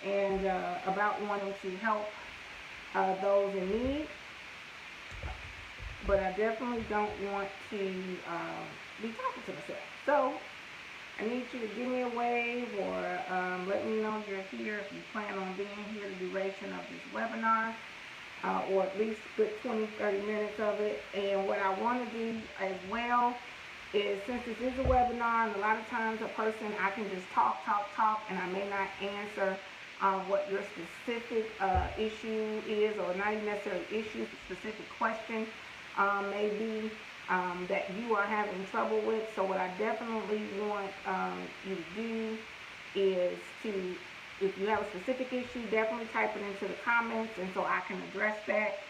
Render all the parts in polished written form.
and about wanting to help those in need. But I definitely don't want to be talking to myself. So I need you to give me a wave, or let me know you're here if you plan on being here the duration of this webinar, or at least good 20-30 minutes of it. And what I want to do as well is, since this is a webinar, and a lot of times a person, I can just talk, and I may not answer what your specific issue is, or not even necessarily issue, specific question may be that you are having trouble with. So what I definitely want you to do is to, if you have a specific issue, definitely type it into the comments, and so I can address that.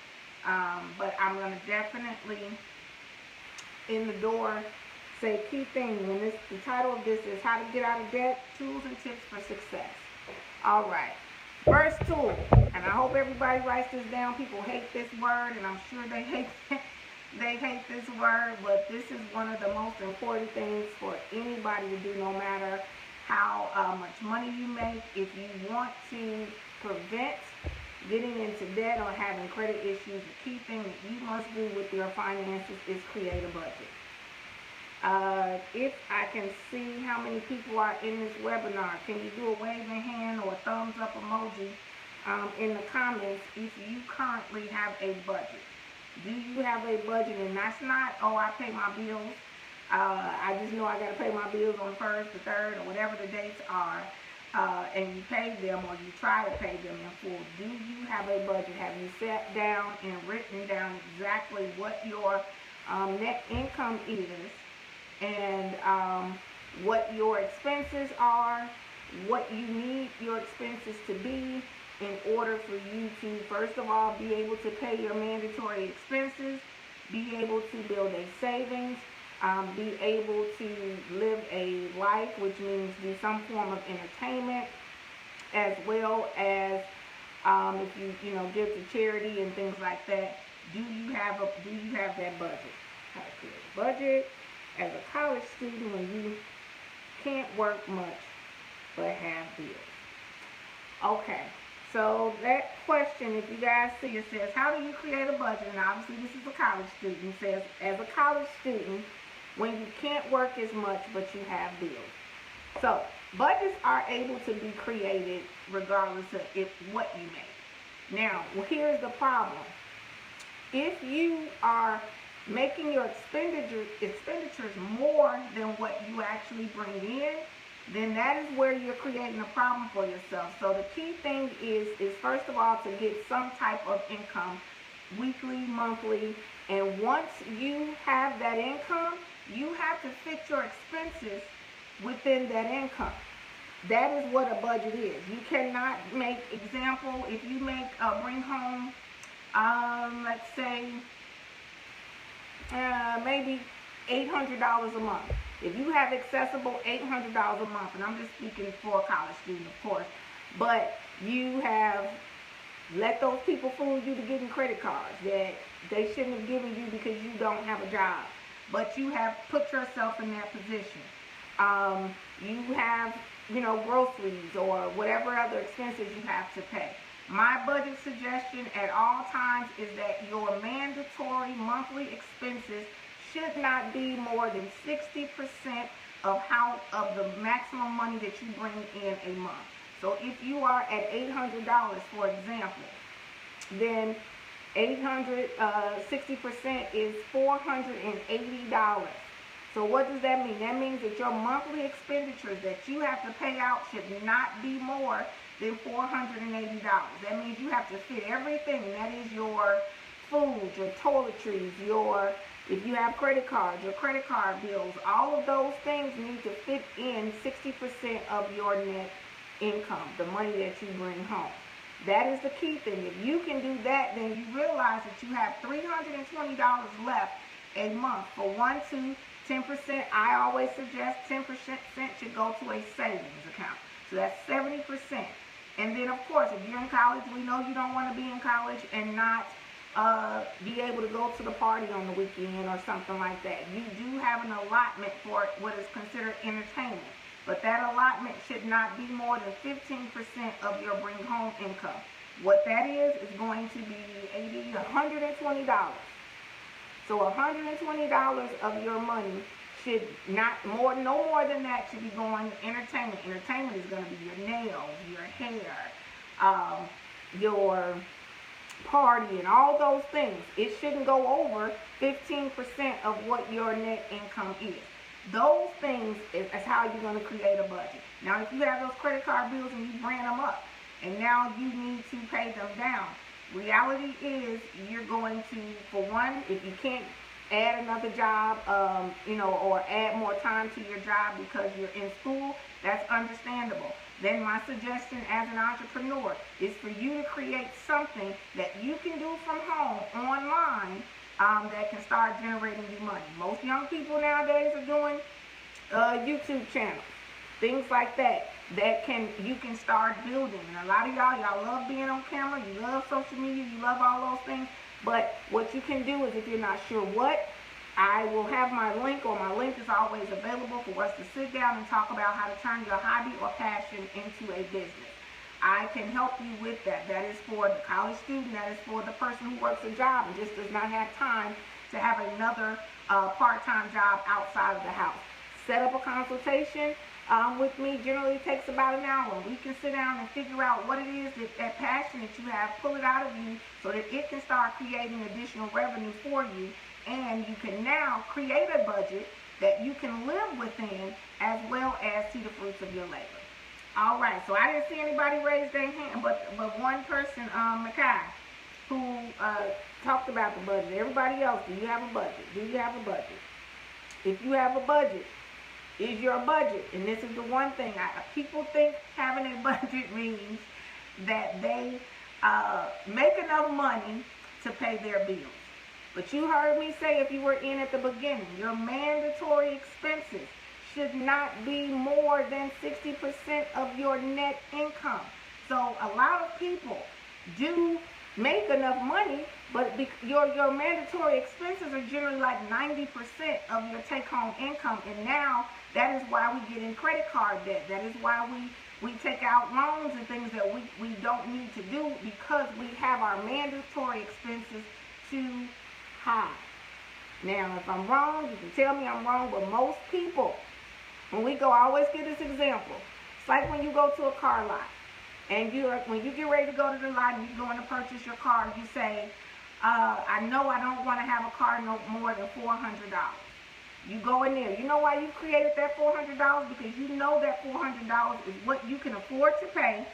But I'm going to definitely, in the door, say key thing. When the title of this is How to Get Out of Debt, Tools and Tips for Success. All right. First tool, and I hope everybody writes this down. People hate this word, and I'm sure they hate this word, but this is one of the most important things for anybody to do, no matter how much money you make. If you want to prevent getting into debt or having credit issues, the key thing that you must do with your finances is create a budget. If I can see how many people are in this webinar, can you do a waving hand or a thumbs up emoji in the comments if you currently have a budget? Do you have a budget? And that's not, oh, I pay my bills. I just know I got to pay my bills on the 1st, the 3rd, or whatever the dates are, and you pay them, or you try to pay them in full. Do you have a budget? Have you sat down and written down exactly what your net income is, and what your expenses are, what you need your expenses to be in order for you to, first of all, be able to pay your mandatory expenses, be able to build a savings, be able to live a life, which means do some form of entertainment, as well as if you give to charity and things like that. Do you have that budget? How to create a budget as a college student when you can't work much but have bills. Okay, so that question, if you guys see, it says, how do you create a budget? And obviously this is a college student. It says, as a college student, when you can't work as much but you have bills. So budgets are able to be created regardless of what you make. Now, well, here's the problem. If you are making your expenditures more than what you actually bring in, then that is where you're creating a problem for yourself. So the key thing is first of all to get some type of income, weekly, monthly, and once you have that income, you have to fit your expenses within that income. That is what a budget is. You cannot make, example, if you make bring home, let's say, maybe $800 a month. If you have accessible $800 a month, and I'm just speaking for a college student, of course, but you have let those people fool you to getting credit cards that they shouldn't have given you because you don't have a job, but you have put yourself in that position. You have, groceries or whatever other expenses you have to pay. My budget suggestion at all times is that your mandatory monthly expenses should not be more than 60% of the maximum money that you bring in a month. So if you are at $800, for example, then 60% is $480. So what does that mean? That means that your monthly expenditures that you have to pay out should not be more than $480. That means you have to fit everything, and that is your food, your toiletries, if you have credit cards, your credit card bills, all of those things need to fit in 60% of your net income, the money that you bring home. That is the key thing. If you can do that, then you realize that you have $320 left a month. For 10%, I always suggest 10% should go to a savings account. So that's 70%. And then, of course, if you're in college, we know you don't want to be in college and not be able to go to the party on the weekend or something like that. You do have an allotment for what is considered entertainment. but that allotment should not be more than 15% of your bring home income. What that is going to be $120. So $120 of your money should no more than that should be going to entertainment. Entertainment is going to be your nails, your hair, your party, and all those things. It shouldn't go over 15% of what your net income is. Those things is how you're going to create a budget. Now, if you have those credit card bills and you ran them up, and now you need to pay them down, reality is you're going to, for one, if you can't add another job, or add more time to your job because you're in school, that's understandable. Then my suggestion as an entrepreneur is for you to create something that you can do from home online that can start generating you money. Most young people nowadays are doing YouTube channels, things like that you can start building. And a lot of y'all love being on camera, you love social media, you love all those things. But what you can do is, if you're not sure what, I will have my link, or my link is always available for us to sit down and talk about how to turn your hobby or passion into a business. I can help you with that. That is for the college student. That is for the person who works a job and just does not have time to have another part-time job outside of the house. Set up a consultation with me. Generally takes about an hour. We can sit down and figure out what it is, that passion that you have, pull it out of you so that it can start creating additional revenue for you. And you can now create a budget that you can live within, as well as see the fruits of your labor. All right, so I didn't see anybody raise their hand, but one person, Makai, who talked about the budget. Everybody else, do you have a budget? Do you have a budget? If you have a budget, is your budget, and this is the one thing, people think having a budget means that they make enough money to pay their bills. But you heard me say, if you were in at the beginning, your mandatory expenses should not be more than 60% of your net income. So a lot of people do make enough money, but your mandatory expenses are generally like 90% of your take-home income. And now that is why we get in credit card debt. That is why we take out loans and things that we don't need to do, because we have our mandatory expenses too high. Now, if I'm wrong, you can tell me I'm wrong, but most people, when we go, I always give this example. It's like when you go to a car lot, and when you get ready to go to the lot and you're going to purchase your car, you say, I know I don't want to have a car no more than $400. You go in there. You know why you created that $400? Because you know that $400 is what you can afford to pay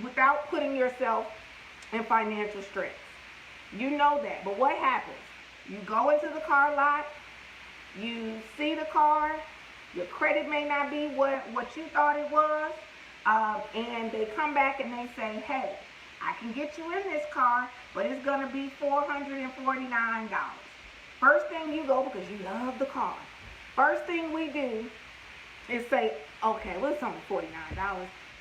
without putting yourself in financial stress. You know that. But what happens? You go into the car lot, you see the car, your credit may not be what you thought it was, and they come back and they say, hey, I can get you in this car, but it's going to be $449. First thing you go, because you love the car, first thing we do is say, okay, well, it's only $49.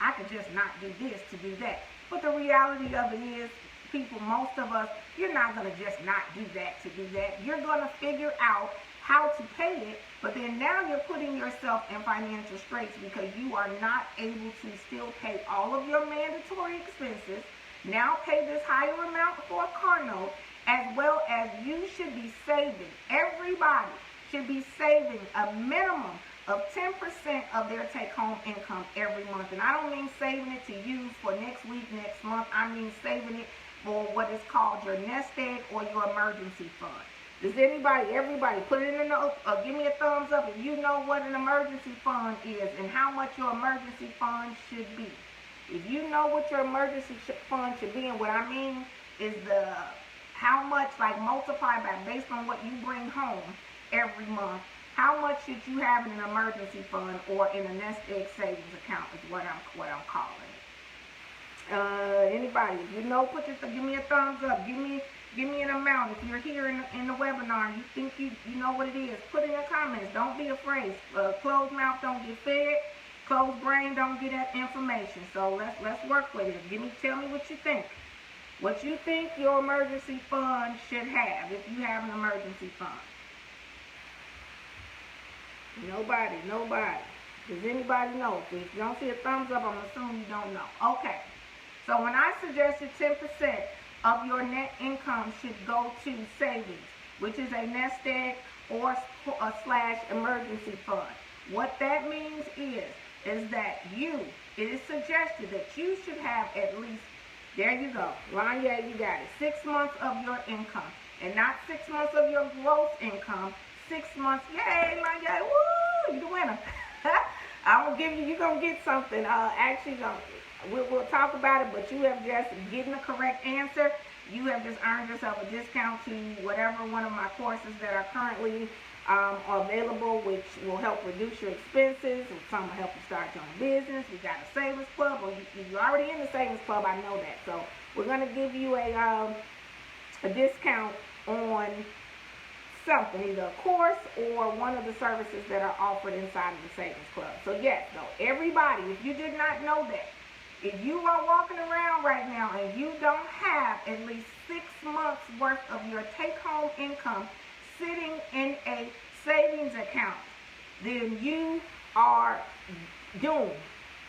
I could just not do this to do that. But the reality of it is, people, most of us, you're not going to just not do that to do that. You're going to figure out how to pay it, but then now you're putting yourself in financial straits because you are not able to still pay all of your mandatory expenses, now pay this higher amount for a car note, as well as you should be saving. Everybody should be saving a minimum of 10% of their take-home income every month. And I don't mean saving it to use for next week, next month. I mean saving it for what is called your nest egg or your emergency fund. Does everybody put it in the note, give me a thumbs up if you know what an emergency fund is and how much your emergency fund should be. If you know what your emergency fund should be, and what I mean is how much, like multiply by based on what you bring home every month, how much should you have in an emergency fund or in a nest egg savings account is what I'm calling it. Anybody, if you know, give me a thumbs up. Give me an amount. If you're here in the webinar, you think you know what it is, put in the comments. Don't be afraid. Closed mouth don't get fed. Closed brain don't get that information. So let's work with it. Tell me what you think. What you think your emergency fund should have if you have an emergency fund. Nobody. Does anybody know? If you don't see a thumbs up, I'm assuming you don't know. Okay. So when I suggested 10% of your net income should go to savings, which is a nest egg or a slash emergency fund. What that means is that it is suggested that you should have at least, there you go, Lanya, you got it, 6 months of your income. And not 6 months of your gross income, 6 months, yay, Lanya, woo, you're the winner. I will give you, you're going to get something. Actually, we'll talk about it, but you have just given the correct answer. You have just earned yourself a discount to whatever one of my courses that are currently available, which will help reduce your expenses. Some will help you start your own business. We got a savings club, or you're already in the savings club, I know that. So we're going to give you a discount on something, either a course or one of the services that are offered inside of the savings club. So yes, though, everybody, if you did not know that, if you are walking around right now and you don't have at least 6 months worth of your take-home income sitting in a savings account, then you are doomed,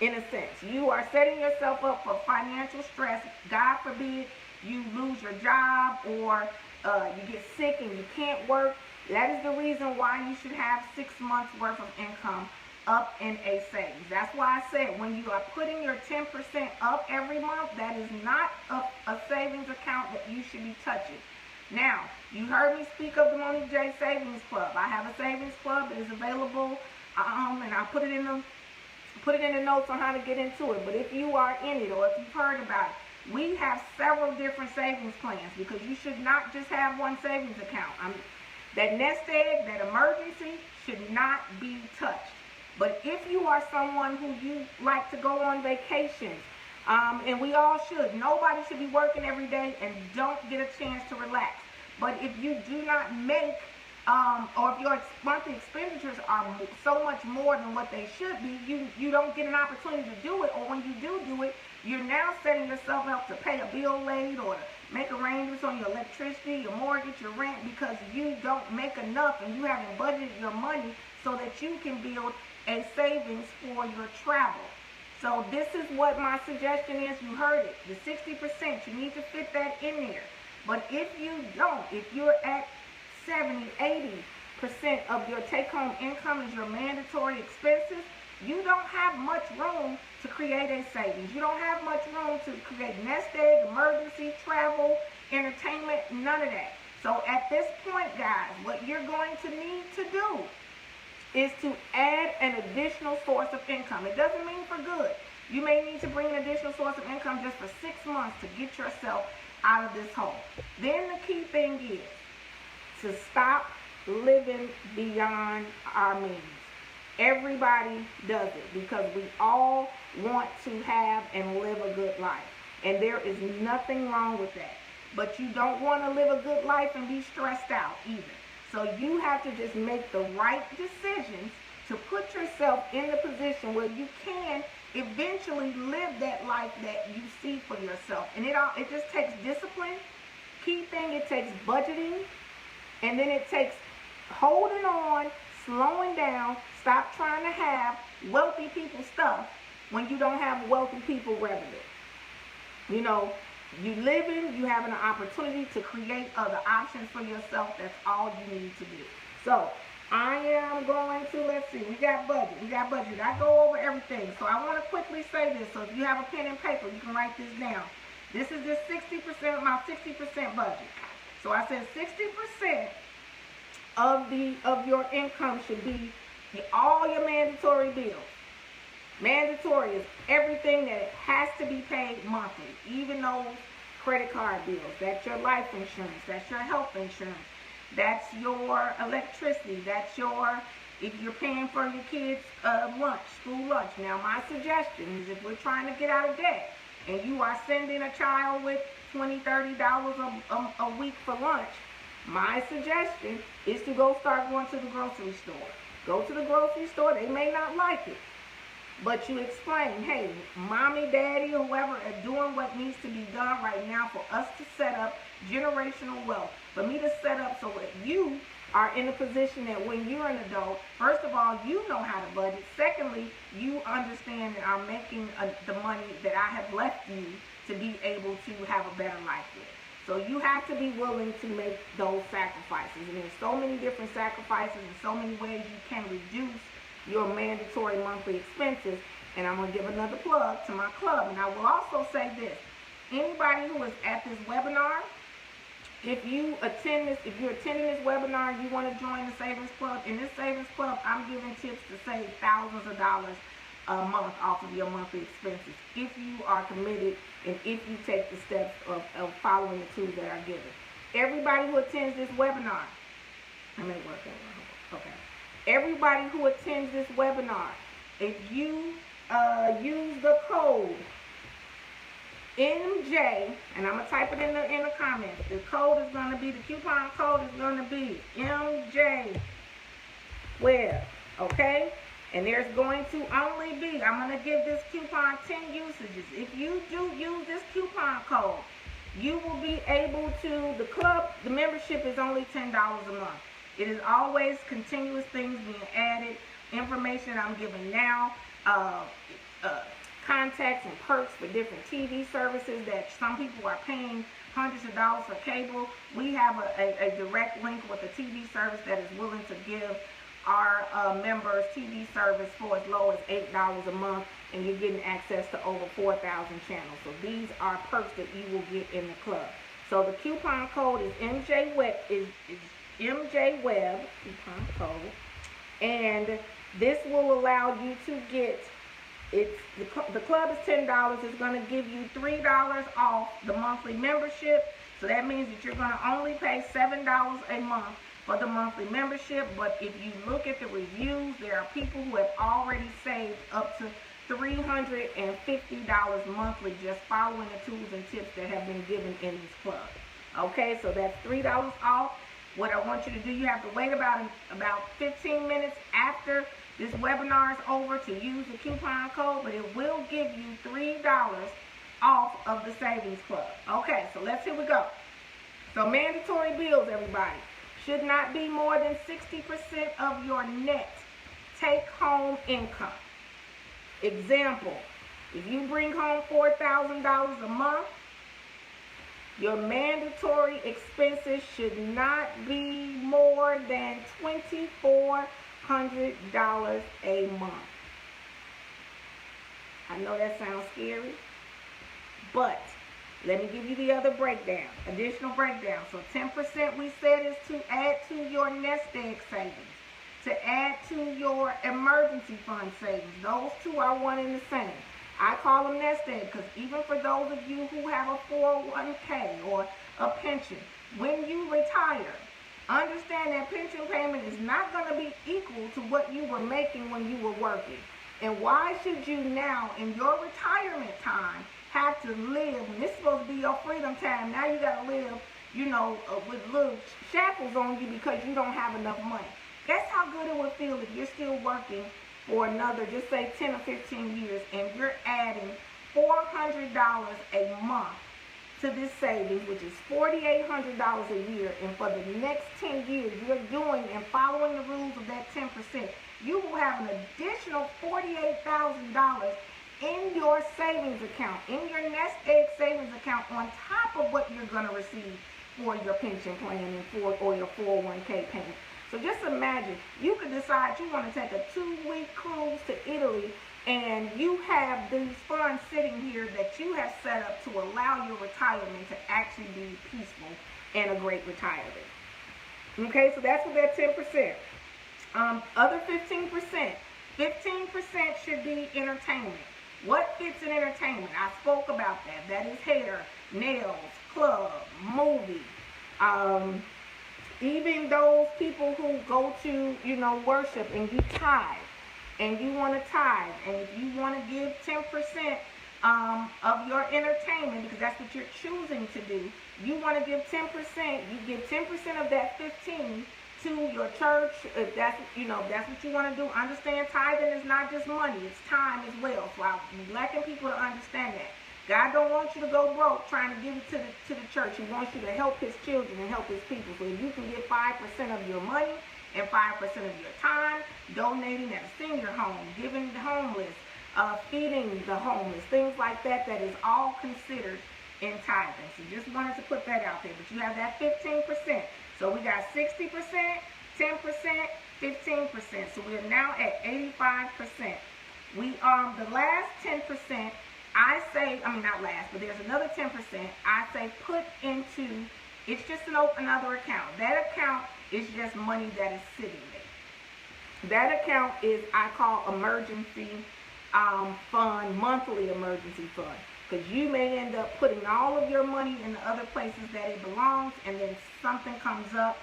in a sense. You are setting yourself up for financial stress. God forbid you lose your job, or you get sick and you can't work. That is the reason why you should have 6 months worth of income up in a savings. That's why I said when you are putting your 10% up every month, that is not a savings account that you should be touching. Now, you heard me speak of the Monique J Savings Club. I have a savings club that is available, and I'll put it in the notes on how to get into it. But if you are in it, or if you've heard about it, we have several different savings plans, because you should not just have one savings account. That nest egg, that emergency, should not be touched. But if you are someone who you like to go on vacations, and we all should, nobody should be working every day and don't get a chance to relax. But if you do not make, or if your monthly expenditures are so much more than what they should be, you don't get an opportunity to do it. Or when you do it, you're now setting yourself up to pay a bill late, or make arrangements on your electricity, your mortgage, your rent, because you don't make enough and you haven't budgeted your money so that you can build a savings for your travel. So this is what my suggestion is. You heard it, the 60%, you need to fit that in there. But if you don't, if you're at 70, 80% of your take-home income is your mandatory expenses, you don't have much room to create a savings. You don't have much room to create nest egg, emergency, travel, entertainment, none of that. So at this point, guys, what you're going to need to do is to add an additional source of income. It doesn't mean for good. You may need to bring an additional source of income just for 6 months to get yourself out of this hole. Then the key thing is to stop living beyond our means. Everybody does it, because we all want to have and live a good life. And there is nothing wrong with that. But you don't want to live a good life and be stressed out either. So you have to just make the right decisions to put yourself in the position where you can eventually live that life that you see for yourself. And it just takes discipline. Key thing, it takes budgeting, and then it takes holding on, slowing down. Stop trying to have wealthy people stuff when you don't have wealthy people revenue. You know, you living, you having an opportunity to create other options for yourself. That's all you need to do. So I am going to, let's see, we got budget. I go over everything. So I want to quickly say this. So if you have a pen and paper, you can write this down. This is just 60%, my 60% budget. So I said 60% of your income should be all your mandatory bills. Mandatory is everything that has to be paid monthly, even those credit card bills. That's your life insurance. That's your health insurance. That's your electricity. That's your, if you're paying for your kids' lunch, school lunch. Now, my suggestion is if we're trying to get out of debt and you are sending a child with $20, $30 a week for lunch, my suggestion is to go start going to the grocery store. Go to the grocery store. They may not like it, but you explain, hey, mommy, daddy, whoever are doing what needs to be done right now for us to set up generational wealth. For me to set up so that you are in a position that when you're an adult, first of all, you know how to budget. Secondly, you understand and are making the money that I have left you to be able to have a better life with. So you have to be willing to make those sacrifices. And there's so many different sacrifices and so many ways you can reduce your mandatory monthly expenses. And I'm going to give another plug to my club. And I will also say this. Anybody who is at this webinar, if you're attending this webinar and you want to join the Savings Club, in this Savings Club, I'm giving tips to save thousands of dollars a month off of your monthly expenses if you are committed and if you take the steps of following the tools that are given. Everybody who attends this webinar, okay. Everybody who attends this webinar, if you use the code MJ, and I'm going to type it in the comments. The code is going to be, the coupon code is going to be MJ Web, okay? And there's going to only be, I'm going to give this coupon 10 usages. If you do use this coupon code, you will be able to, the membership is only $10 a month. It is always continuous things being added, information I'm giving now, contacts and perks for different TV services that some people are paying hundreds of dollars for cable. We have a direct link with a TV service that is willing to give our members TV service for as low as $8 a month, and you're getting access to over 4,000 channels. So these are perks that you will get in the club. So the coupon code is MJWeb, is MJWeb coupon code, and this will allow you to get. The club is $10. It's going to give you $3 off the monthly membership. So that means that you're going to only pay $7 a month for the monthly membership. But if you look at the reviews, there are people who have already saved up to $350 monthly just following the tools and tips that have been given in this club. Okay, so that's $3 off. What I want you to do, you have to wait about 15 minutes after this webinar is over to use the coupon code, but it will give you $3 off of the Savings Club. Okay, so here we go. So mandatory bills, everybody, should not be more than 60% of your net take-home income. Example, if you bring home $4,000 a month, your mandatory expenses should not be more than $2,400 a month. I know that sounds scary, but let me give you the other breakdown, additional breakdown. So 10% we said is to add to your nest egg savings, to add to your emergency fund savings. Those two are one and the same. I call them nest egg because even for those of you who have a 401k or a pension, when you retire, understand that pension payment is not going to be equal to what you were making when you were working. And why should you now, in your retirement time, have to live, and this is supposed to be your freedom time, now you got to live, with little shackles on you because you don't have enough money. That's how good it would feel if you're still working for another, just say 10 or 15 years, and you're adding $400 a month to this savings, which is $4,800 a year, and for the next 10 years, you're doing and following the rules of that 10%, you will have an additional $48,000 in your savings account, in your nest egg savings account, on top of what you're going to receive for your pension plan or your 401k payment. So just imagine, you could decide you want to take a 2-week cruise to Italy, and you have these funds sitting here that you have set up to allow your retirement to actually be peaceful and a great retirement. Okay, so that's what that 10%. Other 15%. 15% should be entertainment. What fits in entertainment? I spoke about that. That is hair, nails, club, movie. Even those people who go to, worship and you tithe, and you want to tithe, and if you want to give 10% of your entertainment, because that's what you're choosing to do, you want to give 10%, you give 10% of that 15 to your church, if that's, that's what you want to do. Understand, tithing is not just money, it's time as well. So I'm lacking people to understand that. God don't want you to go broke trying to give it to the church. He wants you to help his children and help his people. So if you can get 5% of your money and 5% of your time, donating at a senior home, giving the homeless, feeding the homeless, things like that, that is all considered in tithing. So just wanted to put that out there. But you have that 15%. So we got 60%, 10%, 15%. So we are now at 85%. We the last 10%, I say, I mean not last, but there's another 10%, I say put into, it's just another account. That account is just money that is sitting there. That account is, I call emergency fund, monthly emergency fund. Because you may end up putting all of your money in the other places that it belongs, and then something comes up.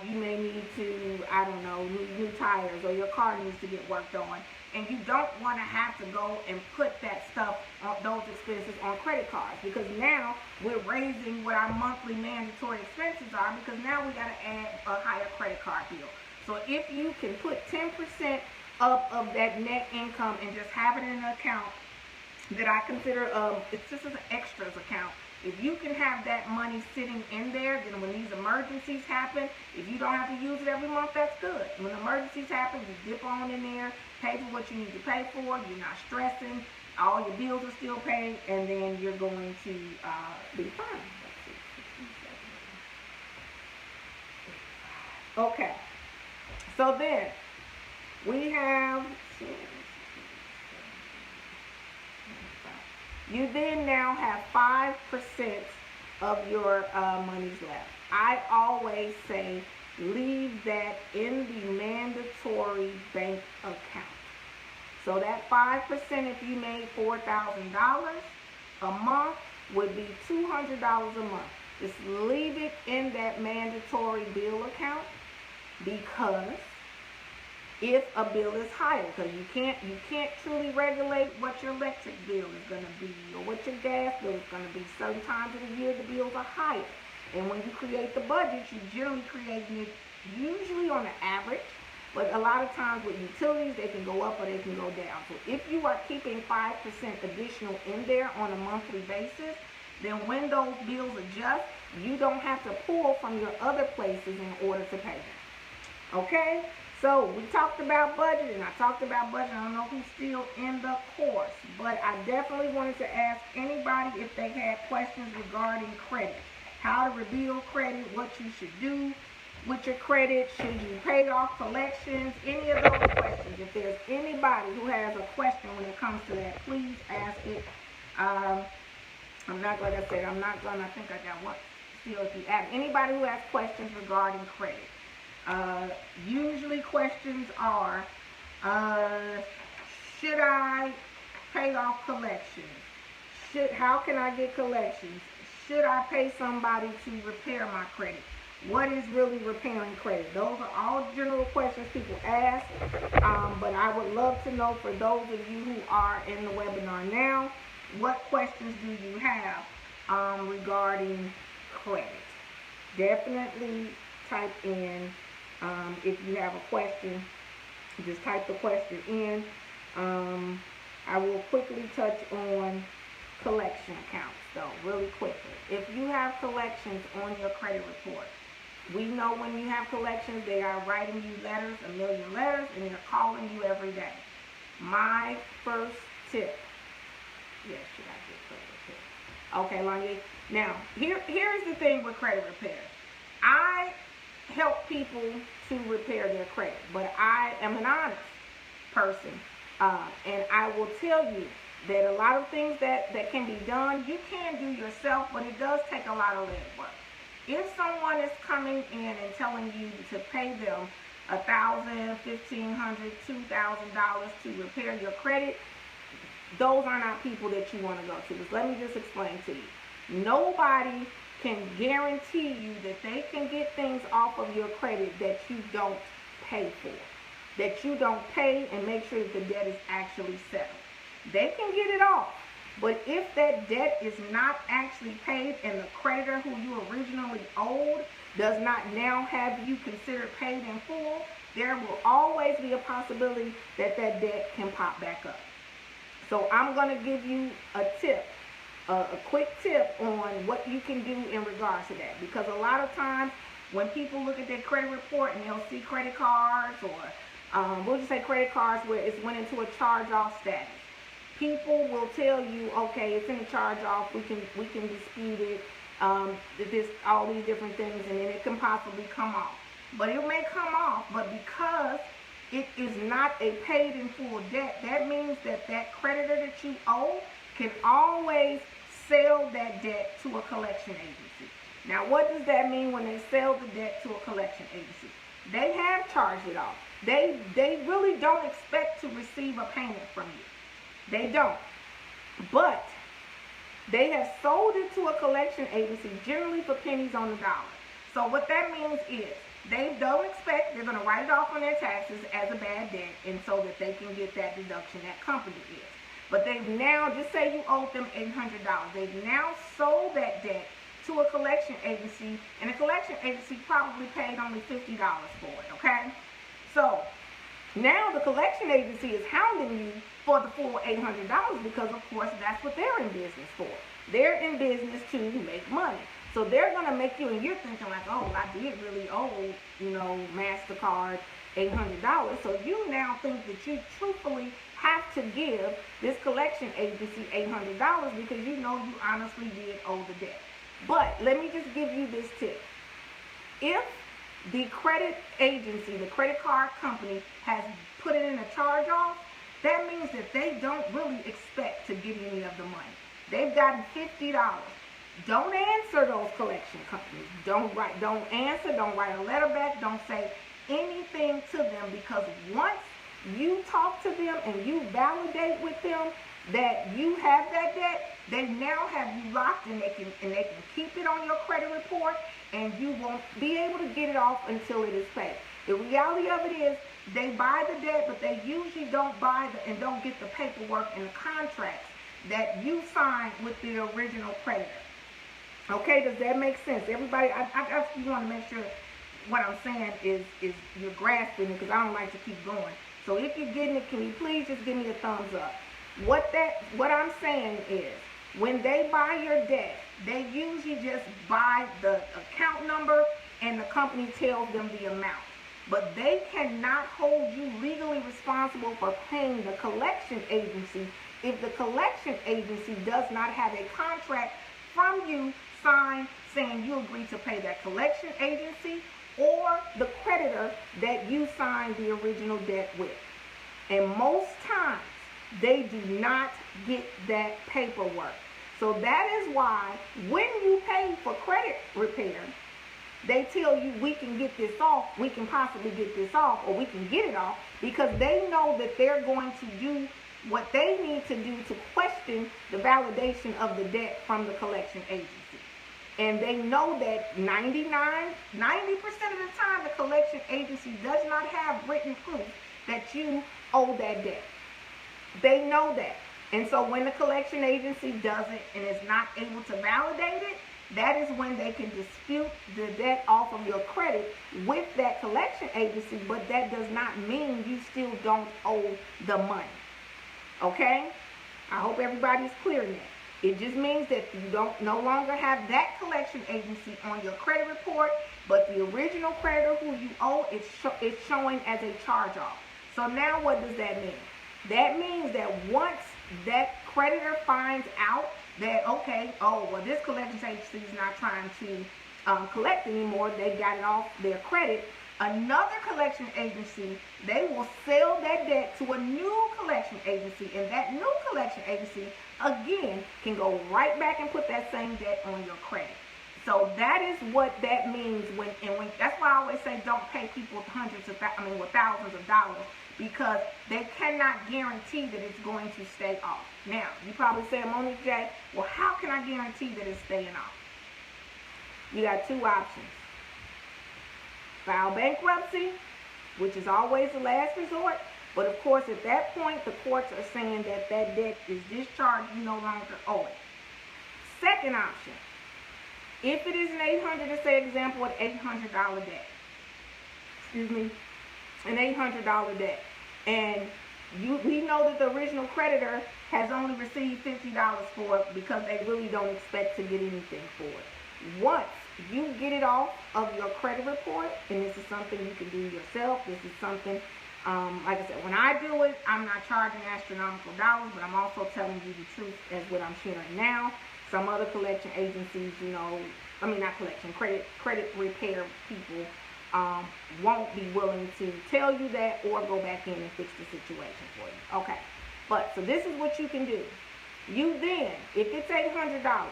You may need to, I don't know, new tires, or your car needs to get worked on. And you don't want to have to go and put that stuff, those expenses on credit cards. Because now we're raising what our monthly mandatory expenses are, because now we got to add a higher credit card bill. So if you can put 10% up of that net income and just have it in an account that I consider, it's just an extras account. If you can have that money sitting in there, then when these emergencies happen, if you don't have to use it every month, that's good. When emergencies happen, you dip on in there, pay for what you need to pay for, you're not stressing, all your bills are still paid, and then you're going to be fine. Okay, so then we have, you then now have 5% of your monies left. I always say leave that in the mandatory bank account. So that 5%, if you made $4,000 a month, would be $200 a month. Just leave it in that mandatory bill account, because if a bill is higher, because you can't truly regulate what your electric bill is going to be or what your gas bill is going to be. Certain times of the year the bills are higher, and when you create the budget, you generally creating it usually on an average, but a lot of times with utilities they can go up or they can go down. So if you are keeping 5% additional in there on a monthly basis, then when those bills adjust, you don't have to pull from your other places in order to pay them. Okay? So we talked about budget, and I talked about budget. I don't know who's still in the course, but I definitely wanted to ask anybody if they had questions regarding credit. How to rebuild credit, what you should do with your credit, should you pay off collections, any of those questions. If there's anybody who has a question when it comes to that, please ask it. I'm not, like I said, I think I got one still. If you ask anybody who has questions regarding credit. Usually questions are, should I pay off collections? How can I get collections? Should I pay somebody to repair my credit? What is really repairing credit? Those are all general questions people ask, but I would love to know, for those of you who are in the webinar now, what questions do you have regarding credit? Definitely type in. If you have a question, just type the question in. I will quickly touch on collection accounts, though, really quickly. If you have collections on your credit report, we know when you have collections, they are writing you letters, a million letters, and they're calling you every day. My first tip, yes, should I get credit repair? Okay, Lonnie. Now, here's the thing with credit repair. I help people to repair their credit, but I am an honest person, and I will tell you that a lot of things that can be done, you can do yourself, but it does take a lot of legwork. If someone is coming in and telling you to pay them $1,000, $1,500, $2,000 to repair your credit, those are not people that you want to go to. Let me just explain to you. Nobody can guarantee you that they can get things off of your credit that you don't pay for, that you don't pay and make sure that the debt is actually settled. They can get it off, but if that debt is not actually paid and the creditor who you originally owed does not now have you considered paid in full, there will always be a possibility that that debt can pop back up. So I'm going to give you a tip a quick tip on what you can do in regards to that, because a lot of times when people look at their credit report and they'll see credit cards or we'll just say credit cards where it's went into a charge-off status, people will tell you, okay, it's in a charge-off, we can dispute it, this all these different things, and then it can possibly come off. But it may come off, but because it is not a paid in full debt, that means that that creditor that you owe can always sell that debt to a collection agency. Now, what does that mean when they sell the debt to a collection agency? They have charged it off. They really don't expect to receive a payment from you. They don't. But they have sold it to a collection agency, generally for pennies on the dollar. So what that means is they don't expect, they're going to write it off on their taxes as a bad debt, and so that they can get that deduction that company is. But they've now, just say you owed them $800. They've now sold that debt to a collection agency, and the collection agency probably paid only $50 for it, okay? So now the collection agency is hounding you for the full $800 because, of course, that's what they're in business for. They're in business to make money. So they're going to make you, and you're thinking like, oh, I did really owe, MasterCard $800. So you now think that you truthfully have to give this collection agency $800 because you know you honestly did owe the debt. But let me just give you this tip. If the credit agency, the credit card company, has put it in a charge-off, that means that they don't really expect to get any of the money. They've gotten $50. Don't answer those collection companies. Don't answer, don't write a letter back, don't say anything to them, because once you talk to them and you validate with them that you have that debt, they now have you locked, and they can keep it on your credit report, and you won't be able to get it off until it is paid. The reality of it is they buy the debt, but they usually don't buy and don't get the paperwork and the contracts that you signed with the original creditor. Okay, does that make sense? Everybody, I just want to make sure what I'm saying is you're grasping it, because I don't like to keep going. So if you're getting it, can you please just give me a thumbs up? What I'm saying is, when they buy your debt, they usually just buy the account number and the company tells them the amount. But they cannot hold you legally responsible for paying the collection agency if the collection agency does not have a contract from you signed saying you agree to pay that collection agency or the creditor that you signed the original debt with. And most times, they do not get that paperwork. So that is why when you pay for credit repair, they tell you we can get this off, we can possibly get this off, or we can get it off, because they know that they're going to do what they need to do to question the validation of the debt from the collection agency. And they know that 90% of the time, the collection agency does not have written proof that you owe that debt. They know that. And so when the collection agency does it and is not able to validate it, that is when they can dispute the debt off of your credit with that collection agency, but that does not mean you still don't owe the money. Okay? I hope everybody's clear on that. It just means that you no longer have that collection agency on your credit report, but the original creditor who you owe is showing as a charge-off. So now what does that mean? That means that once that creditor finds out that, okay, oh, well, this collection agency is not trying to collect anymore, they got it off their credit, another collection agency, they will sell that debt to a new collection agency, and that new collection agency, again, can go right back and put that same debt on your credit. So that is what that means when that's why I always say don't pay people thousands of dollars, because they cannot guarantee that it's going to stay off. Now, you probably say, Monique J, well, how can I guarantee that it's staying off? You got two options. File bankruptcy, which is always the last resort, but of course at that point the courts are saying that that debt is discharged, you no longer owe it. Second option, if it is an let's say example, an $800 debt, an $800 debt, and we know that the original creditor has only received $50 for it because they really don't expect to get anything for it. Once you get it off of your credit report, and this is something you can do yourself, this is something, like I said, when I do it, I'm not charging astronomical dollars, but I'm also telling you the truth as what I'm sharing now. Some other collection agencies, you know, I mean not collection, credit repair people won't be willing to tell you that or go back in and fix the situation for you. Okay, but so this is what you can do. You then, if it's $800,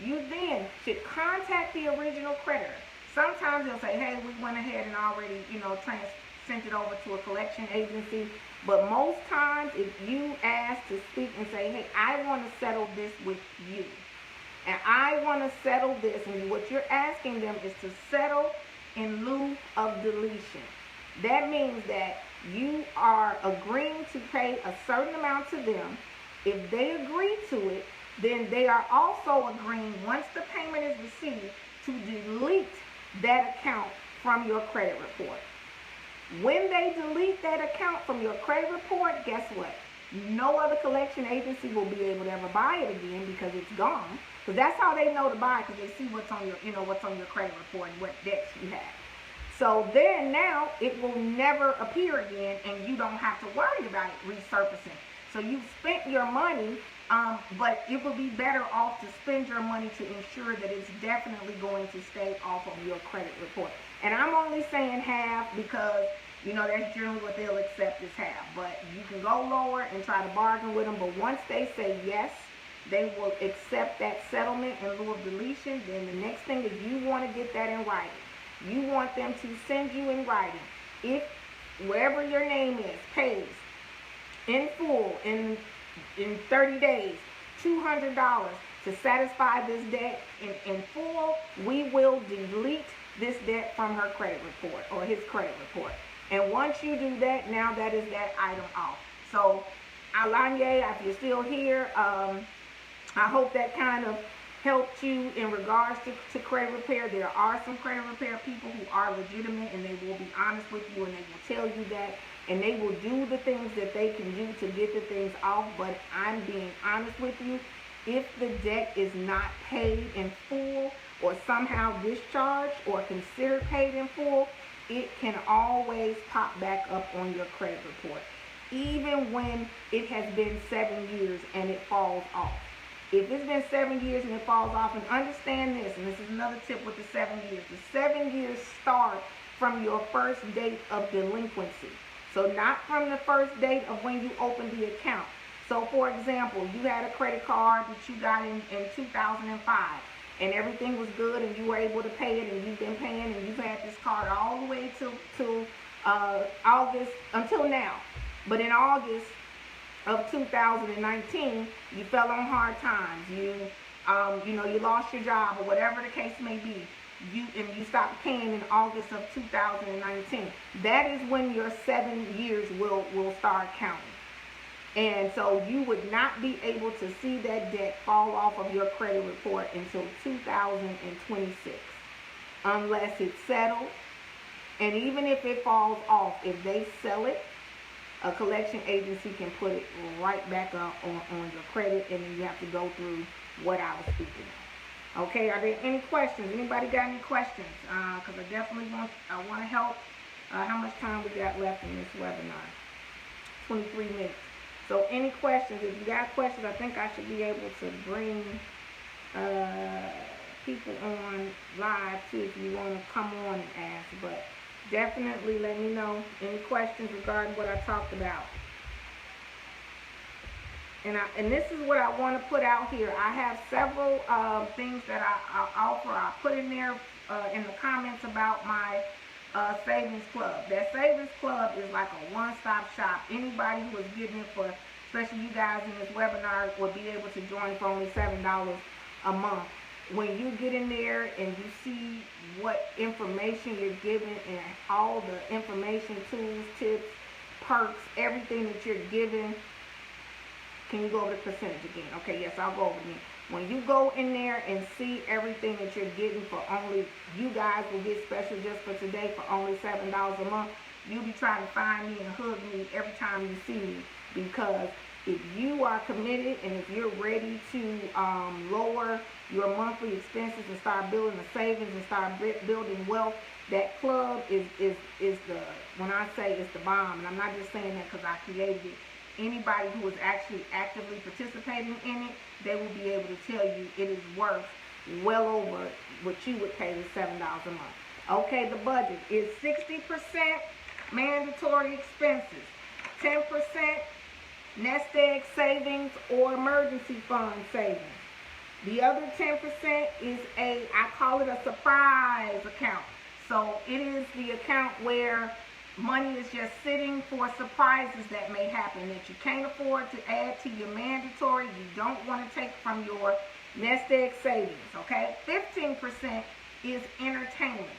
you then should contact the original creditor. Sometimes they'll say, hey, we went ahead and already, you know, sent it over to a collection agency. But most times, if you ask to speak and say, hey, I want to settle this with you, and I want to settle this, and what you're asking them is to settle in lieu of deletion. That means that you are agreeing to pay a certain amount to them. If they agree to it, then they are also agreeing, once the payment is received, to delete that account from your credit report. When they delete that account from your credit report, guess what? No other collection agency will be able to ever buy it again because it's gone. Because that's how they know to buy, because they see what's on your, you know, what's on your credit report and what debts you have. So then now it will never appear again, and you don't have to worry about it resurfacing. So you've spent your money, but it would be better off to spend your money to ensure that it's definitely going to stay off of your credit report. And I'm only saying half because, you know, that's generally what they'll accept is half. But you can go lower and try to bargain with them. But once they say yes, they will accept that settlement in lieu of deletion. Then the next thing is you want to get that in writing. You want them to send you in writing. If wherever your name is pays in full in 30 days, $200 to satisfy this debt in full, we will delete this debt from her credit report or his credit report. And once you do that, now that is that item off. So, Alanye, if you're still here, I hope that kind of helped you in regards to credit repair. There are some credit repair people who are legitimate, and they will be honest with you, and they will tell you that, and they will do the things that they can do to get the things off. But I'm being honest with you, if the debt is not paid in full or somehow discharged or considered paid in full, it can always pop back up on your credit report, even when it has been 7 years and it falls off. If it's been 7 years and it falls off, and understand this, and this is another tip with the 7 years. The 7 years start from your first date of delinquency. So not from the first date of when you opened the account. So for example, you had a credit card that you got in 2005, and everything was good and you were able to pay it, and you've been paying, and you've had this card all the way to August until now. But in August of 2019, you fell on hard times. You know, you lost your job or whatever the case may be. You stopped paying in August of 2019. That is when your 7 years will start counting. And so you would not be able to see that debt fall off of your credit report until 2026, unless it's settled. And even if it falls off, if they sell it, a collection agency can put it right back up on your credit, and then you have to go through what I was speaking of. Okay, are there any questions? Anybody got any questions? Because I definitely want to help. How much time we got left in this webinar? 23 minutes. So any questions? If you got questions, I think I should be able to bring people on live too if you want to come on and ask. But definitely let me know any questions regarding what I talked about. And this is what I want to put out here. I have several things that I offer. I put in there in the comments about my savings club. That savings club is like a one-stop shop. Anybody who is getting it for, especially you guys in this webinar, will be able to join for only $7 a month. When you get in there and you see what information you're given and all the information, tools, tips, perks, everything that you're given. Can you go over the percentage again? Okay, yes, I'll go over again. When you go in there and see everything that you're getting for only, you guys will get special just for today for only $7 a month. You'll be trying to find me and hug me every time you see me, because If you are committed and if you're ready to lower your monthly expenses and start building a savings and start building wealth, that club is the, when I say it's the bomb, and I'm not just saying that because I created it. Anybody who is actually actively participating in it, they will be able to tell you it is worth well over what you would pay the $7 a month. Okay, the budget is 60% mandatory expenses, 10% nest egg savings or emergency fund savings. The other 10% is I call it a surprise account. So it is the account where money is just sitting for surprises that may happen that you can't afford to add to your mandatory. You don't want to take from your nest egg savings, okay? 15% is entertainment.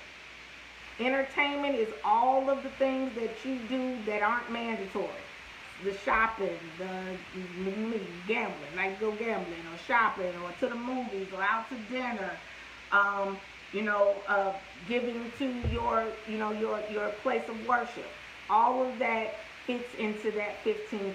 Entertainment is all of the things that you do that aren't mandatory. The shopping, the gambling, like go gambling or shopping or to the movies or out to dinner, giving to your place of worship. All of that fits into that 15%.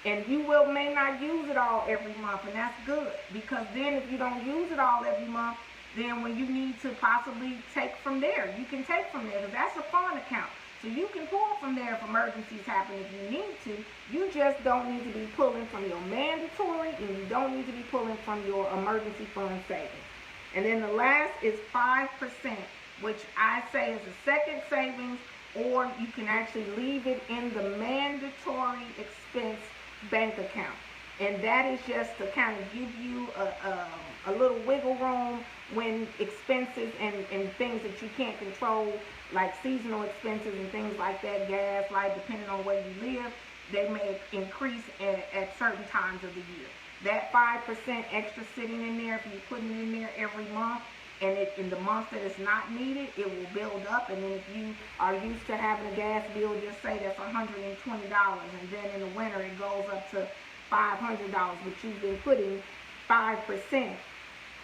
And you may not use it all every month, and that's good, because then if you don't use it all every month, then when you need to possibly take from there, you can take from there, because that's a fund account. So you can pull from there if emergencies happen if you need to. You just don't need to be pulling from your mandatory, and you don't need to be pulling from your emergency fund savings. And then the last is 5%, which I say is a second savings, or you can actually leave it in the mandatory expense bank account. And that is just to kind of give you a little wiggle room when expenses and things that you can't control, like seasonal expenses and things like that, gas, light, depending on where you live, they may increase at certain times of the year. That 5% extra sitting in there, if you're putting it in there every month, and in the month that it's not needed, it will build up. And then if you are used to having a gas bill, just say that's $120, and then in the winter it goes up to $500, but you've been putting 5%,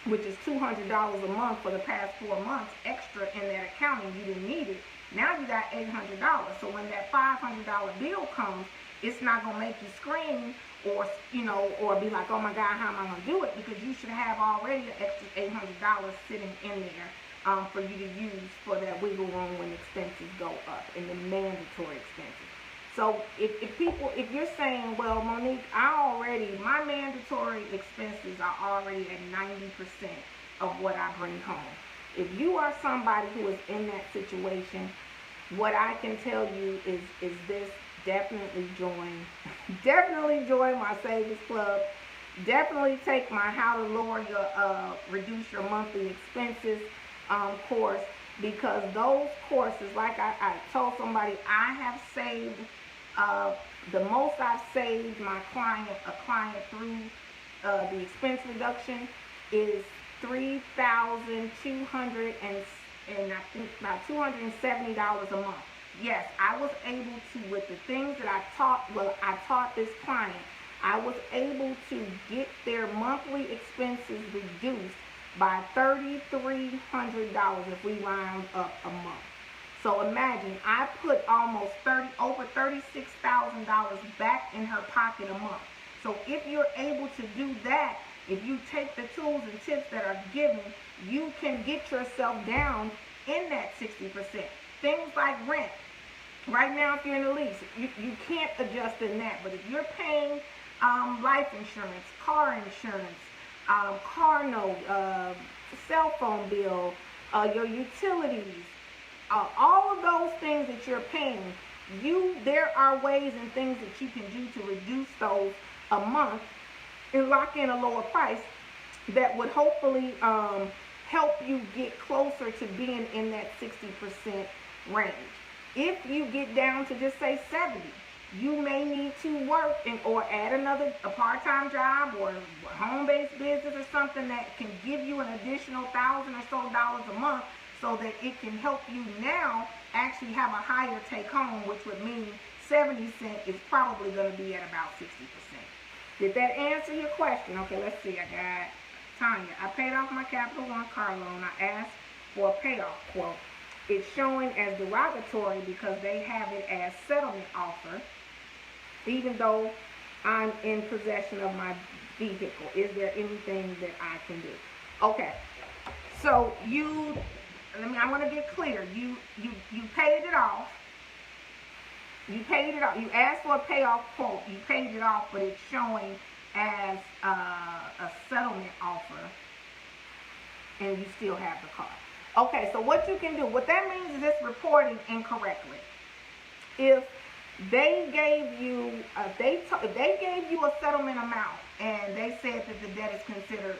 which is $200 a month for the past 4 months extra in that account, and you didn't need it. Now you got $800. So when that $500 bill comes, it's not going to make you scream or be like, oh my God, how am I going to do it? Because you should have already an extra $800 sitting in there for you to use for that wiggle room when expenses go up, in the mandatory expenses. So if you're saying, well, Monique, my mandatory expenses are already at 90% of what I bring home. If you are somebody who is in that situation, what I can tell you is this: definitely join my savings club. Definitely take my How to Lower Your Reduce Your Monthly Expenses course, because those courses, like I told somebody, I have saved the most I've saved a client through the expense reduction is $3,200 and I think about $270 a month. Yes, I was able to, with the things that I taught this client, I was able to get their monthly expenses reduced by $3,300 if we round up a month. So imagine, I put almost over $36,000 back in her pocket a month. So if you're able to do that, if you take the tools and tips that are given, you can get yourself down in that 60%. Things like rent. Right now, if you're in a lease, you can't adjust in that. But if you're paying life insurance, car insurance, car note, cell phone bill, your utilities, all of those things that you're paying, there are ways and things that you can do to reduce those a month and lock in a lower price that would hopefully help you get closer to being in that 60% range. If you get down to just say 70, you may need to work or add a part-time job or home-based business or something that can give you an additional $1,000 or so a month, so that it can help you now actually have a higher take-home, which would mean 70 cents is probably going to be at about 60%. Did that answer your question? Okay, let's see. I got Tanya. I paid off my Capital One car loan. I asked for a payoff quote. It's showing as derogatory because they have it as settlement offer, even though I'm in possession of my vehicle. Is there anything that I can do? Okay. So I'm going to get clear. You paid it off. You paid it off. You asked for a payoff quote. You paid it off, but it's showing as a settlement offer, and you still have the car. Okay, so what you can do, what that means is it's reporting incorrectly. If they gave you if they gave you a settlement amount and they said that the debt is considered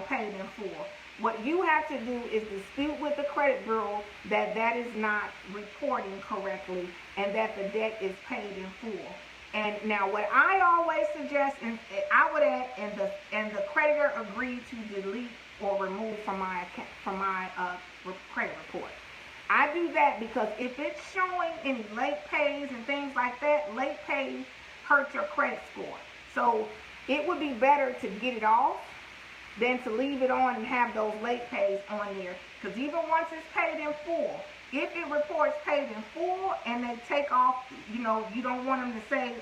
paid in full, what you have to do is dispute with the credit bureau that that is not reporting correctly and that the debt is paid in full. And now what I always suggest, and I would add, and the creditor agreed to delete or remove from my credit report. I do that because if it's showing any late pays and things like that, late pays hurt your credit score. So it would be better to get it off than to leave it on and have those late pays on there. Because even once it's paid in full, if it reports paid in full and they take off, you don't want them to say,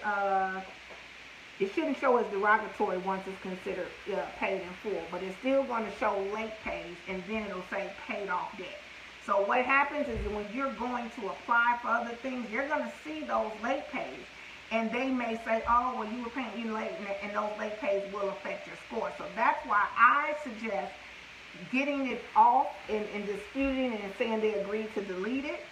it shouldn't show as derogatory once it's considered paid in full, but it's still going to show late pays, and then it'll say paid off debt. So what happens is when you're going to apply for other things, you're going to see those late pays. And they may say, oh, well, you were paying late, and those late pays will affect your score. So that's why I suggest getting it off and disputing and saying they agreed to delete it.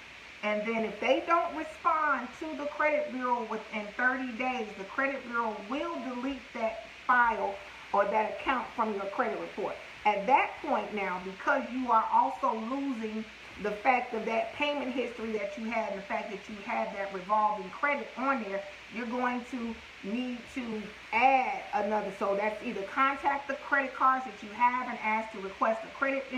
And then if they don't respond to the credit bureau within 30 days, the credit bureau will delete that file or that account from your credit report. At that point now, because you are also losing the fact of that payment history that you had and the fact that you had that revolving credit on there, you're going to need to add another. So that's either contact the credit cards that you have and ask to request a credit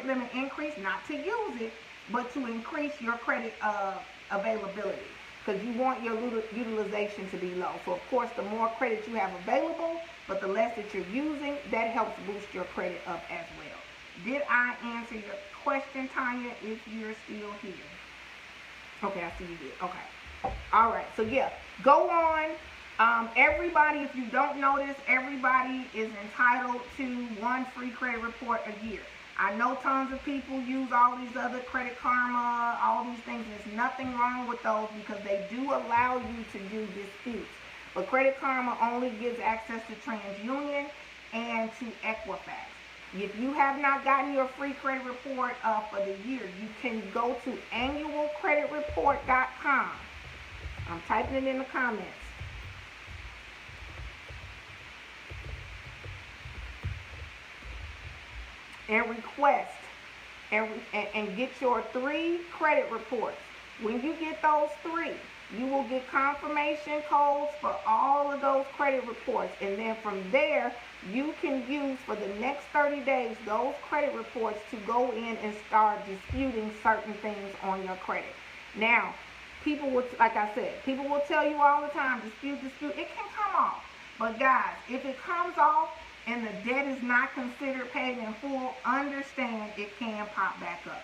limit increase, not to use it, but to increase your credit availability, because you want your utilization to be low. So of course, the more credit you have available, but the less that you're using, that helps boost your credit up as well. Did I answer your question, Tanya, if you're still here? Okay, I see you did. Okay. All right. So, yeah, go on. Everybody, if you don't notice, everybody is entitled to one free credit report a year. I know tons of people use all these other Credit Karma, all these things. There's nothing wrong with those because they do allow you to do disputes. But Credit Karma only gives access to TransUnion and to Equifax. If you have not gotten your free credit report for the year, you can go to annualcreditreport.com. I'm typing it in the comments. And request and get your 3 credit reports. When you get those 3, you will get confirmation codes for all of those credit reports. And then from there, you can use for the next 30 days those credit reports to go in and start disputing certain things on your credit. Now, people will, like I said, people will tell you all the time, dispute. It can come off. But guys, if it comes off and the debt is not considered paid in full, understand it can pop back up.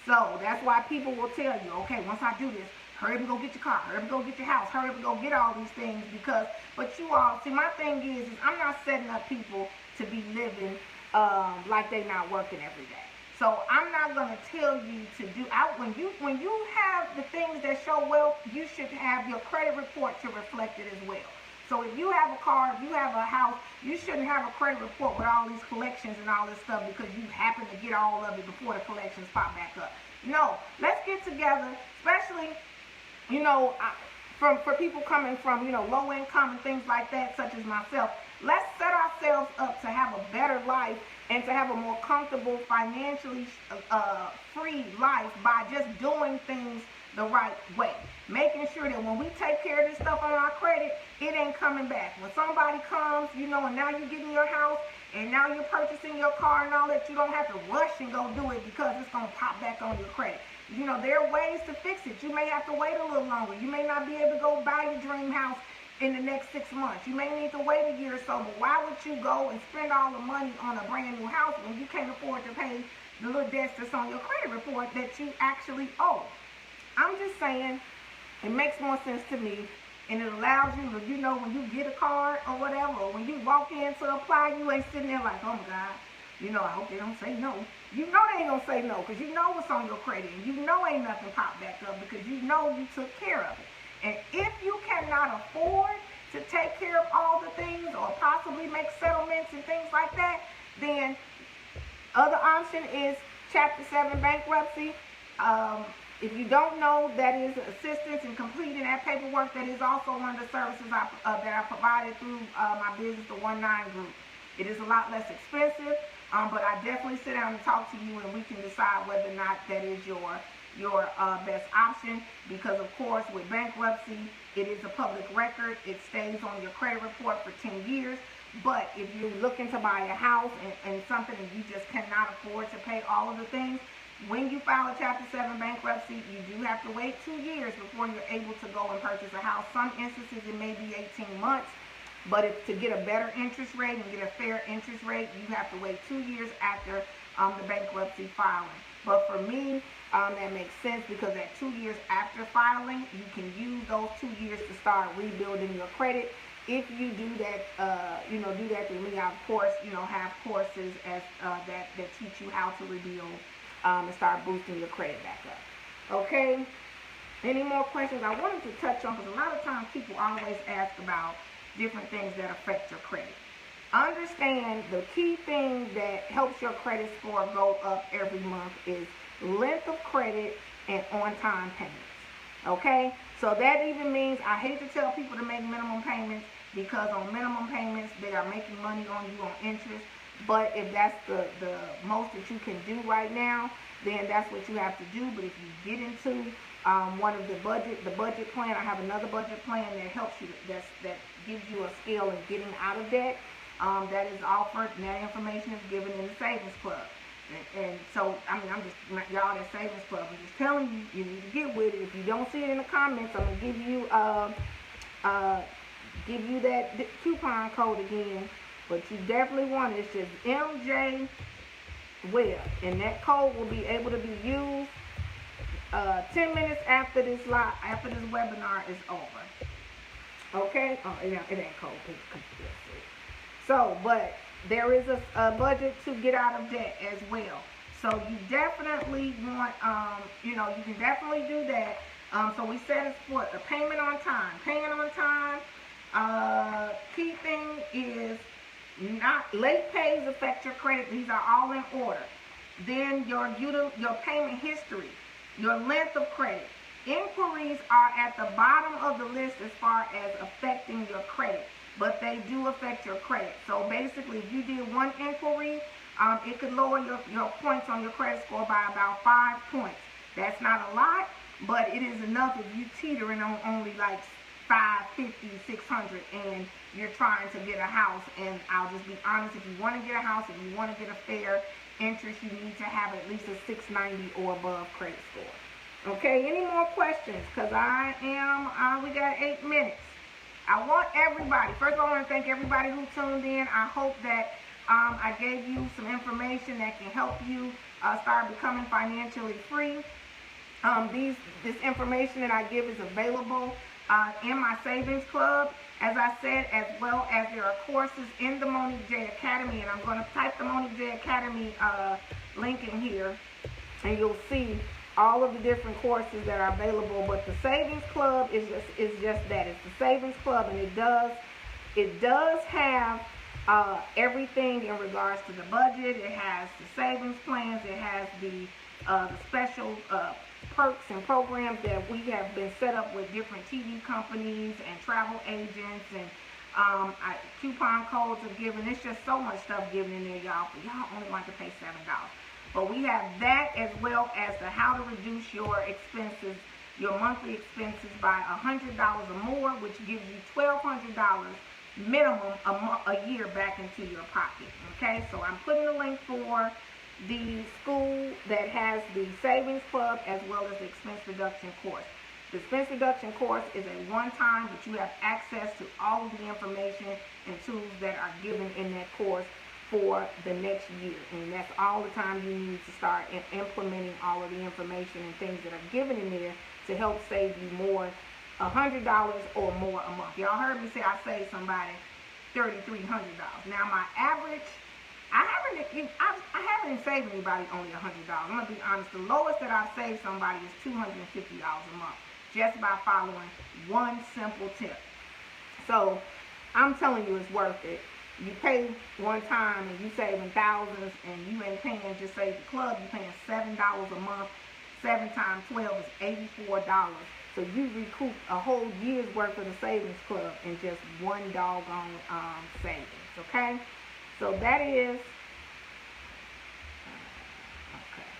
So that's why people will tell you, okay, once I do this, hurry up and go get your car, hurry up and go get your house, hurry up and go get all these things, because, but you all, see, my thing is I'm not setting up people to be living like they're not working every day. So I'm not going to tell you to do, when you have the things that show wealth, you should have your credit report to reflect it as well. So if you have a car, if you have a house, you shouldn't have a credit report with all these collections and all this stuff because you happen to get all of it before the collections pop back up. No, let's get together, especially, for people coming from, low income and things like that, such as myself. Let's set ourselves up to have a better life and to have a more comfortable, financially free life by just doing things the right way. Making sure that when we take care of this stuff on our credit, it ain't coming back. When somebody comes, and now you're getting your house and now you're purchasing your car and all that, you don't have to rush and go do it because it's going to pop back on your credit. There are ways to fix it. You may have to wait a little longer. You may not be able to go buy your dream house in the next 6 months. You may need to wait a year or so, but why would you go and spend all the money on a brand new house when you can't afford to pay the little debts that's on your credit report that you actually owe? I'm just saying, it makes more sense to me and it allows you to, you know, when you get a card or whatever, or when you walk in to apply, you ain't sitting there like, oh my God, you know, I hope they don't say no. You know they ain't gonna say no, because you know what's on your credit, and you know ain't nothing popped back up, because you know you took care of it. And if you cannot afford to take care of all the things, or possibly make settlements and things like that, then other option is Chapter 7 bankruptcy. If you don't know, that is assistance in completing that paperwork. That is also one of the services that I provided through my business, the 19 Group. It is a lot less expensive, but I definitely sit down and talk to you, and we can decide whether or not that is your best option, because of course with bankruptcy, it is a public record. It stays on your credit report for 10 years. But if you're looking to buy a house and something and you just cannot afford to pay all of the things, when you file a Chapter 7 bankruptcy, you do have to wait 2 years before you're able to go and purchase a house. Some instances it may be 18 months, but to get a better interest rate and get a fair interest rate, you have to wait 2 years after the bankruptcy filing. But for me, that makes sense, because at 2 years after filing, you can use those 2 years to start rebuilding your credit. If you do that, do that through me, I of course, have courses that teach you how to rebuild and start boosting your credit back up. Okay. Any more questions I wanted to touch on, because a lot of times people always ask about different things that affect your credit. Understand the key thing that helps your credit score go up every month is length of credit and on-time payments. Okay, so that even means, I hate to tell people to make minimum payments, because on minimum payments they are making money on you on interest. But if that's the most that you can do right now, then that's what you have to do. But if you get into one of the budget plan, I have another budget plan that helps you, that gives you a skill in getting out of debt. That is offered, and that information is given in the Savings Club. And so, I mean, I'm just, y'all, that Savings Club, I'm just telling you, you need to get with it. If you don't see it in the comments, I'm going to give you that coupon code again. But you definitely want it. It's just MJ Web, and that code will be able to be used 10 minutes after this webinar is over. Okay? Oh, it ain't code. So, but there is a budget to get out of debt as well. So you definitely want, you can definitely do that. So we said it's what? A payment on time. Paying on time. Key thing is, not late pays affect your credit. These are all in order. Then your payment history, your length of credit. Inquiries are at the bottom of the list as far as affecting your credit, but they do affect your credit. So basically, if you did one inquiry, it could lower your points on your credit score by about 5 points. That's not a lot, but it is enough if you teetering on only like 550, 600, and you're trying to get a house. And I'll just be honest, if you want to get a house, if you want to get a fair interest, you need to have at least a 690 or above credit score. Okay, any more questions? Because we got 8 minutes. I want everybody, first of all, I want to thank everybody who tuned in. I hope that I gave you some information that can help you start becoming financially free. This information that I give is available in my Savings Club, as I said, as well as there are courses in the Monique J Academy, and I'm going to type the Monique J Academy link in here, and you'll see all of the different courses that are available. But the Savings Club is just that. It's the Savings Club, and it does have everything in regards to the budget. It has the savings plans. It has the special perks and programs that we have been set up with different TV companies and travel agents, and coupon codes are given. It's just so much stuff given in there, y'all. But y'all only want to pay $7. But we have that, as well as the how to reduce your expenses, your monthly expenses by $100 or more, which gives you $1,200 minimum a year back into your pocket. Okay, so I'm putting the link for the school that has the Savings Club, as well as the expense reduction course. The expense reduction course is a one-time, but you have access to all of the information and tools that are given in that course for the next year. And that's all the time you need to start implementing all of the information and things that are given in there to help save you more $100 or more a month. Y'all heard me say I saved somebody $3,300. Now my average, I haven't saved anybody only $100. I'm gonna be honest. The lowest that I've saved somebody is $250 a month, just by following one simple tip. So I'm telling you, it's worth it. You pay one time and you saving thousands, and you ain't paying just Save the Club. You're paying $7 a month. 7 times 12 is $84. So you recoup a whole year's worth of the savings club in just one doggone savings. Okay, so that is okay.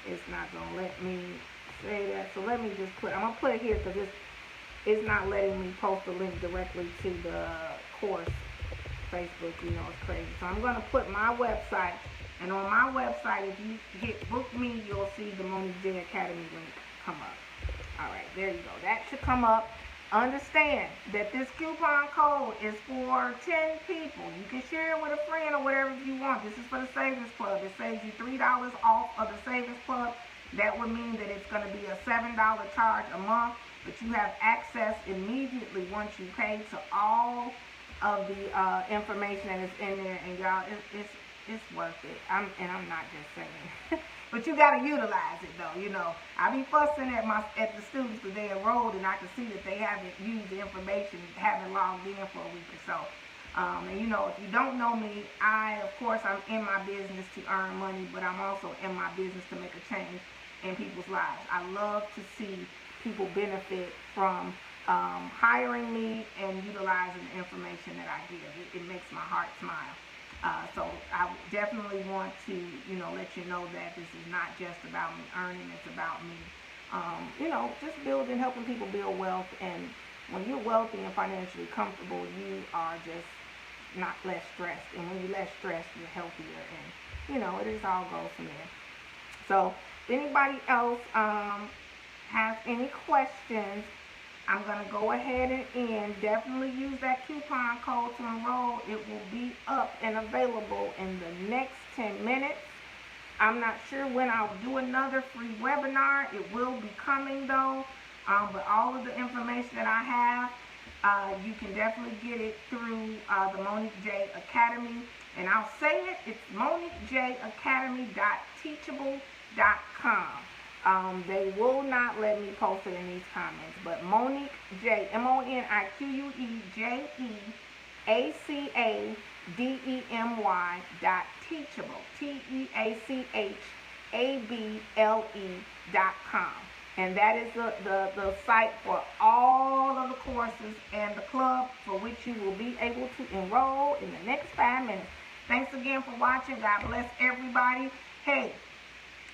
It's not gonna let me say that. So let me just put. I'm gonna put it here because it's not letting me post the link directly to the course Facebook. You know, it's crazy. So I'm gonna put my website. And on my website, if you hit book me, you'll see the Monique Je Academy link come up. All right, there you go. That should come up. Understand that this coupon code is for 10 people. You can share it with a friend or whatever you want. This is for the Savings Club. It saves you $3 off of the Savings Club. That would mean that it's going to be a $7 charge a month, but you have access immediately once you pay to all of the information that is in there. And y'all, it's worth it. I'm not just saying. But you got to utilize it, though. You know, I be fussing at the students because they enrolled, and I can see that they haven't used the information, haven't logged in for a week or so. And, you know, if you don't know me, of course, I'm in my business to earn money, but I'm also in my business to make a change in people's lives. I love to see people benefit from hiring me and utilizing the information that I give. It makes my heart smile. So I definitely want to, you know, let you know that this is not just about me earning, it's about me, you know, just building, helping people build wealth. And when you're wealthy and financially comfortable, you are just not less stressed. And when you're less stressed, you're healthier. And, you know, it just all goes from there. So if anybody else has any questions, I'm going to go ahead and end. Definitely use that coupon code to enroll. It will be up and available in the next 10 minutes. I'm not sure when I'll do another free webinar. It will be coming though. But all of the information that I have, you can definitely get it through the Monique Je Academy. And I'll say it, it's MoniqueJeAcademy.teachable.com. They will not let me post it in these comments, but Monique Je, MoniqueJeAcademy.teachable, TEACHABLE.com. And that is the site for all of the courses and the club for which you will be able to enroll in the next 5 minutes. Thanks again for watching. God bless everybody. Hey,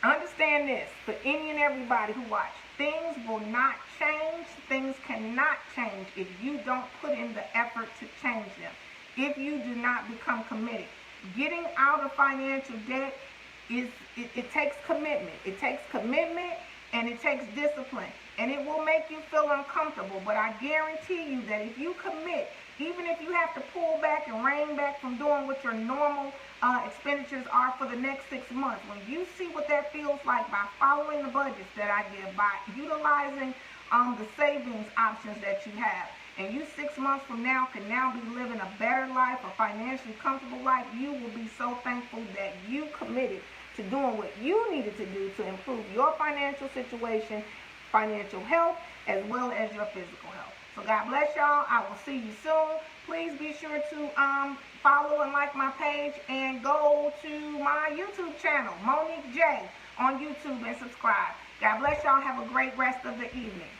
understand this, for any and everybody who watch, things will not change, things cannot change if you don't put in the effort to change them, if you do not become committed. Getting out of financial debt, it takes commitment. It takes commitment and it takes discipline. And it will make you feel uncomfortable, but I guarantee you that if you commit, even if you have to pull back and rein back from doing what your normal expenditures are for the next 6 months, when you see what that feels like by following the budgets that I give, by utilizing the savings options that you have, and you 6 months from now can now be living a better life, a financially comfortable life, you will be so thankful that you committed to doing what you needed to do to improve your financial situation, financial health, as well as your physical health. So God bless y'all. I will see you soon. Please be sure to follow and like my page, and go to my YouTube channel, Monique Je, on YouTube, and subscribe. God bless y'all. Have a great rest of the evening.